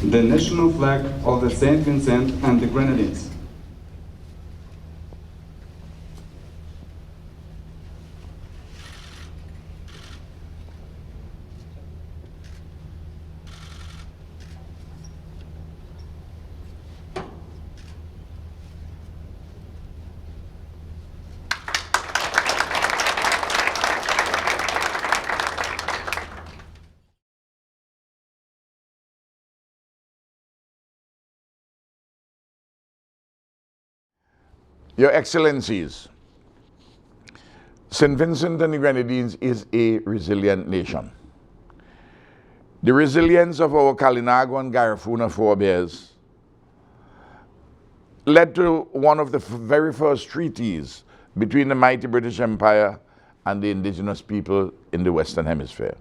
the national flag of the St. Vincent and the Grenadines. Your Excellencies, St. Vincent and the Grenadines is a resilient nation. The resilience of our Kalinago and Garifuna forebears led to one of the very first treaties between the mighty British Empire and the indigenous people in the Western Hemisphere.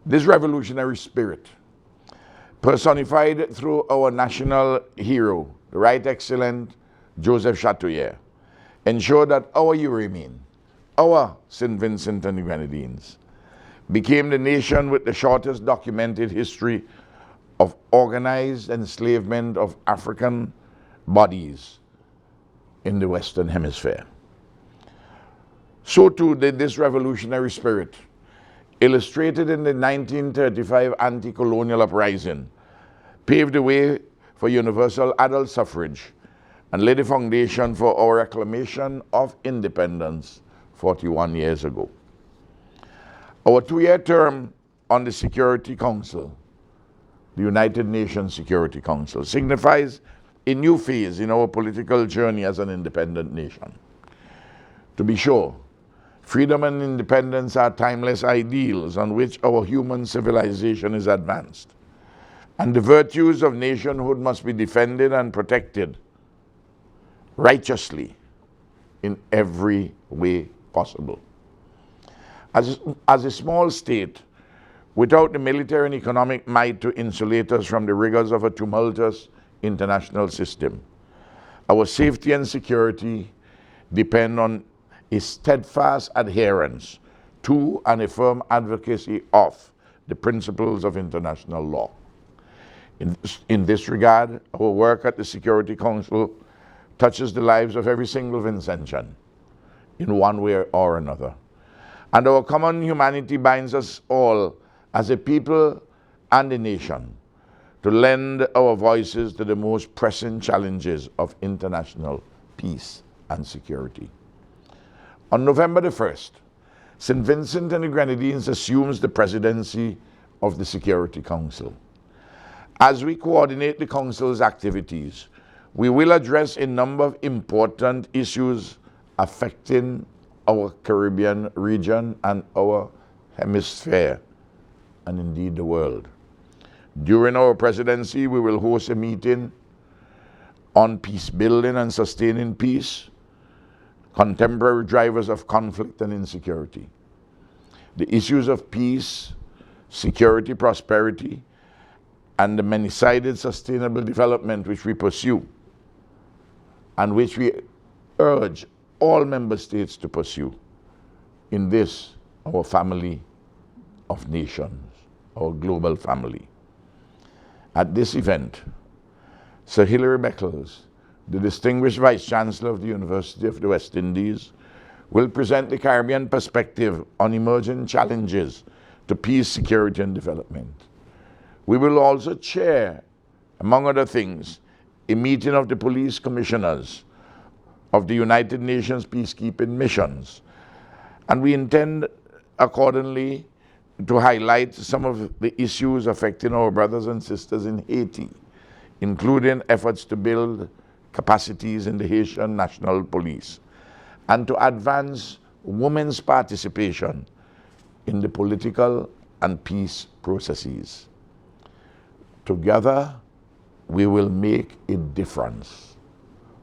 This revolutionary spirit, personified through our national hero, the Right Excellent Joseph Chatouillet, ensured that our Euromine, our St. Vincent and the Grenadines, became the nation with the shortest documented history of organized enslavement of African bodies in the Western Hemisphere. So too did this revolutionary spirit, illustrated in the 1935 anti-colonial uprising, pave the way for universal adult suffrage and lay the foundation for our reclamation of independence 41 years ago. Our 2-year term on the Security Council, the United Nations Security Council, signifies a new phase in our political journey as an independent nation. To be sure, freedom and independence are timeless ideals on which our human civilization is advanced, and the virtues of nationhood must be defended and protected righteously in every way possible. As a small state, without the military and economic might to insulate us from the rigors of a tumultuous international system, our safety and security depend on a steadfast adherence to and a firm advocacy of the principles of international law. In this regard, our work at the Security Council touches the lives of every single Vincentian in one way or another. And our common humanity binds us all as a people and a nation to lend our voices to the most pressing challenges of international peace and security. On November the 1st, St. Vincent and the Grenadines assumes the presidency of the Security Council. As we coordinate the Council's activities, we will address a number of important issues affecting our Caribbean region and our hemisphere, and indeed the world. During our presidency, we will host a meeting on peace building and sustaining peace, contemporary drivers of conflict and insecurity. The issues of peace, security, prosperity, and the many-sided sustainable development which we pursue and which we urge all member states to pursue in this, our family of nations, our global family. At this event, Sir Hilary Beckles, the distinguished Vice Chancellor of the University of the West Indies, will present the Caribbean perspective on emerging challenges to peace, security, and development. We will also chair, among other things, a meeting of the police commissioners of the United Nations peacekeeping missions. And we intend accordingly to highlight some of the issues affecting our brothers and sisters in Haiti, including efforts to build capacities in the Haitian National Police and to advance women's participation in the political and peace processes. Together, we will make a difference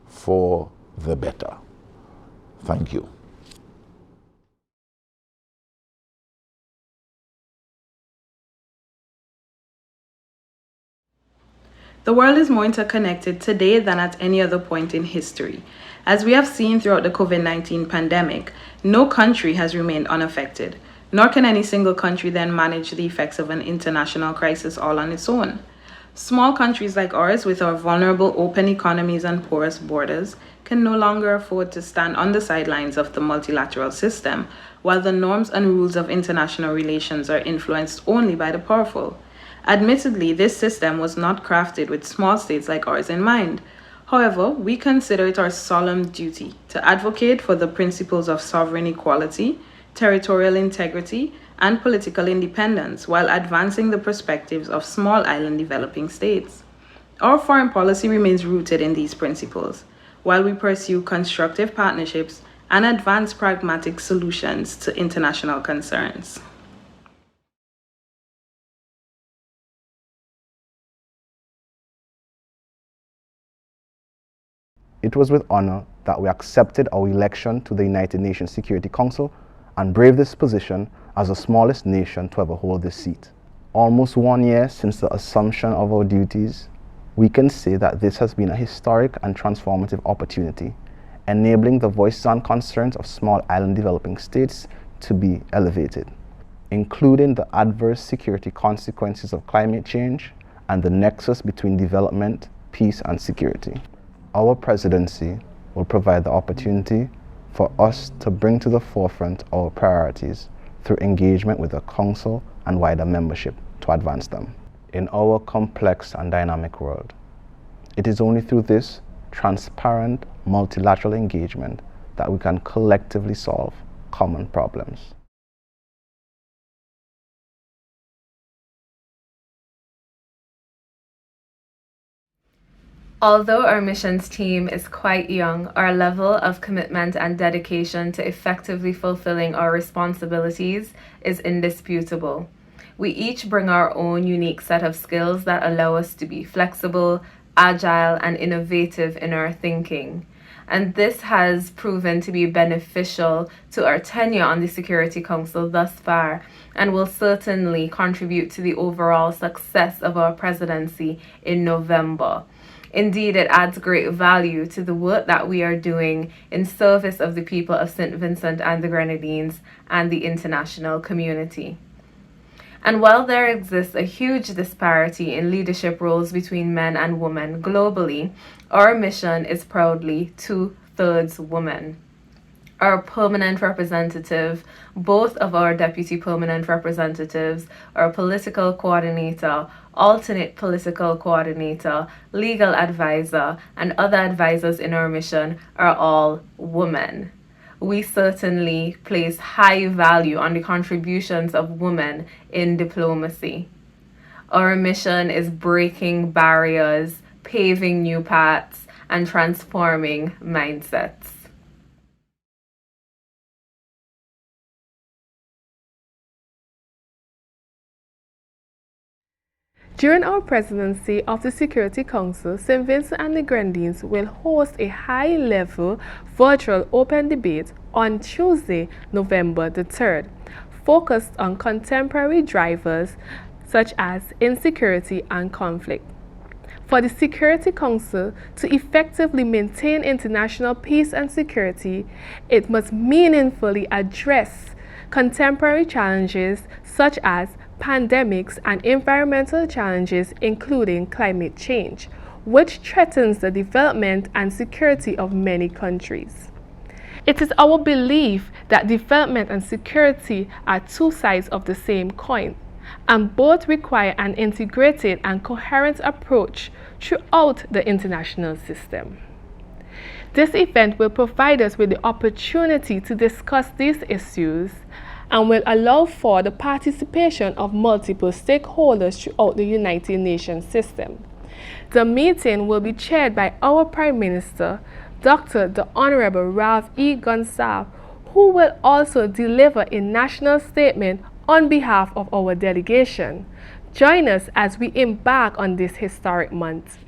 for the better. Thank you. The world is more interconnected today than at any other point in history. As we have seen throughout the COVID-19 pandemic, no country has remained unaffected. nor can any single country then manage the effects of an international crisis all on its own. Small countries like ours, with our vulnerable open economies and porous borders, can no longer afford to stand on the sidelines of the multilateral system, while the norms and rules of international relations are influenced only by the powerful. Admittedly, this system was not crafted with small states like ours in mind. However, we consider it our solemn duty to advocate for the principles of sovereign equality, territorial integrity, and political independence while advancing the perspectives of small island developing states. Our foreign policy remains rooted in these principles, while we pursue constructive partnerships and advance pragmatic solutions to international concerns. It was with honor that we accepted our election to the United Nations Security Council and braved this position as the smallest nation to ever hold this seat. Almost 1 year since the assumption of our duties, we can say that this has been a historic and transformative opportunity, enabling the voices and concerns of small island developing states to be elevated, including the adverse security consequences of climate change and the nexus between development, peace, and security. Our presidency will provide the opportunity for us to bring to the forefront our priorities through engagement with the Council and wider membership to advance them. In our complex and dynamic world, it is only through this transparent, multilateral engagement that we can collectively solve common problems. Although our missions team is quite young, our level of commitment and dedication to effectively fulfilling our responsibilities is indisputable. We each bring our own unique set of skills that allow us to be flexible, agile, and innovative in our thinking. And this has proven to be beneficial to our tenure on the Security Council thus far, and will certainly contribute to the overall success of our presidency in November. Indeed, it adds great value to the work that we are doing in service of the people of St. Vincent and the Grenadines and the international community. And while there exists a huge disparity in leadership roles between men and women globally, our mission is proudly 2/3 women. Our permanent representative, both of our deputy permanent representatives, our political coordinator, alternate political coordinator, legal advisor, and other advisors in our mission are all women. We certainly place high value on the contributions of women in diplomacy. Our mission is breaking barriers, paving new paths, and transforming mindsets. During our presidency of the Security Council, St. Vincent and the Grenadines will host a high-level virtual open debate on Tuesday, November the 3rd, focused on contemporary drivers such as insecurity and conflict. For the Security Council to effectively maintain international peace and security, it must meaningfully address contemporary challenges such as pandemics and environmental challenges, including climate change, which threatens the development and security of many countries. It is our belief that development and security are two sides of the same coin, and both require an integrated and coherent approach throughout the international system. This event will provide us with the opportunity to discuss these issues and will allow for the participation of multiple stakeholders throughout the United Nations system. The meeting will be chaired by our Prime Minister, Dr. the Honorable Ralph E. Gonsalves, who will also deliver a national statement on behalf of our delegation. Join us as we embark on this historic month.